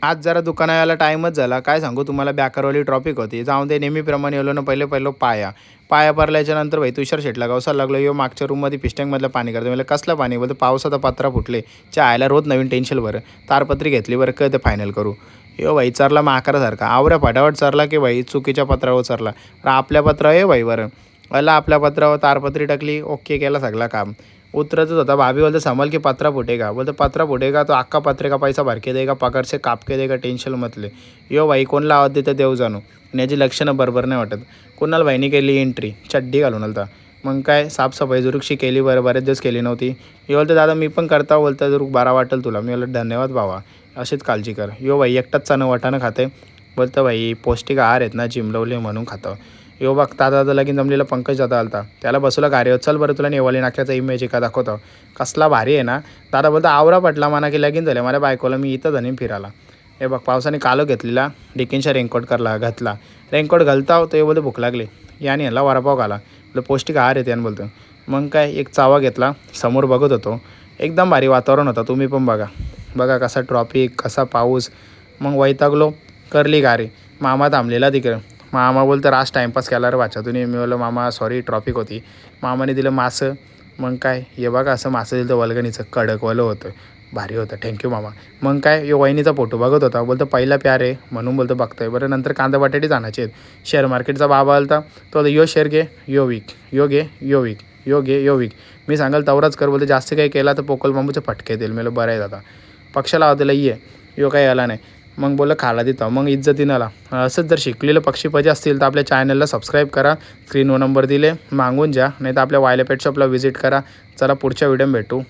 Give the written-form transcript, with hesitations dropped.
आज जरा दुकानाला टाईमच झाला, काय सांगू तुम्हाला, बॅकरवाली ट्रॉफिक होती. जाऊन ते नेहमीप्रमाणे येलो ना, पहिलं पाया भरल्याच्यानंतर भाई तुषार शेटला गावसाला लागलो, यो मागच्या रूममध्ये पिस्टँगमधलं पाणी करतो. मला कसलं पाणी बोलतं, पावसाचा पत्रा फुटले आयला रोज नवीन टेन्शन बरं. तारपत्री घेतली बरं, ते फायनल करू. यो भाई चरला माकरासारखा आवऱ्या फटाफट चरला की भाई चुकीच्या पत्रावर चरला. आपल्या पत्रावर ये भाई बरं अला, आपल्या पत्रावर तारपत्री टाकली, ओके केला सगळा काम. उतरतच होता, भाभी बोलते संभाल की पत्रा फुटेगा. बोलते पत्रा फुटेगा तो अक्का पत्रे का पैसा भर के देगा, पगार से काप के देगा, टेन्शन मतले. यो भाई कोणला आवाज देतं देव जाणू. आणि याची लक्षणं बरोबर नाही वाटत. कुणाला भाईनी केली एंट्री, चड्डी घालून आलता. मग काय साफसफाई जुरुकशी केली, बरेच दिवस केली नव्हती. हे बोलते दादा मी पण करता, बोलता जरूक बारा वाटेल तुला. मी बोलत धन्यवाद भावा, अशीच काळजी कर. यो भाई एकटाच चानं वाटानं खाते. बोलतं भाई पौष्टिक आहार आहेत ना, जिमलवले म्हणून खातं. यो बघता दादा लगीन जमलेला पंकज दादा आलता, त्याला बसवला गाडीवर. चल बरं तुला नेवाली नाक्याचा इमेज का दाखवतो, कसला भारी आहे ना. दादा बोलता आवरा पटला म्हणा की लगीन झालं माझ्या बायकोला, मी इथं धनीन फिरायला. हे बघ पावसाने कालो घेतलेला, डिकिनच्या रेनकोट घातला. रेनकोट घालता होतं हे बोलतो भूक लागली, याने ह्याला वडापाव घाला. बोलतो पौष्टिक आहार आहे यानं बोलतो. मग काय एक चावा घेतला, समोर बघत होतो. एकदम भारी वातावरण होता, तुम्ही पण बघा कसा ट्रॉफिक, कसा पाऊस. मग वैतागलो, करली गाडी. मामा थांबलेला तिकडं. मामा बोलतं रास टाईमपास केला रे वाचा तुम्ही. मी बोललो मामा सॉरी ट्रॉफिक होती. मामाने दिलं मासं. मग काय हे बघा असं मासं दिलं तर वल्गणीचं कडकवालं होतं, भारी होतं. थँक्यू मामा. मग काय यो वहिनीचा फोटो बघत होता, बोलतो पहिला प्यार आहे म्हणून बोलतो बघतोय. बरं नंतर कांदा बटाटे आणायचे आहेत. शेअर मार्केटचा बाबा आलता, तो यो शेअर घे यो विक, यो घे यो विक, यो घे यो विक. मी सांगाल तवराच कर. बोलतो जास्त काही केला तर पोकल बांबूचे फटके देईल. मला बरं आहे दादा, पक्षाला होतेला ये यो काही आला नाही. मग बोललं खाला देतो, मग इज्जतीनं आला. असंच जर शिकलेलं पक्षी पाहिजे असतील तर आपल्या चॅनलला सबस्क्राईब करा. स्क्रीनवर नंबर दिले मागून जा, नाही तर आपल्या वायला पेट शॉपला व्हिजिट करा. चला पुढच्या व्हिडिओ भेटू.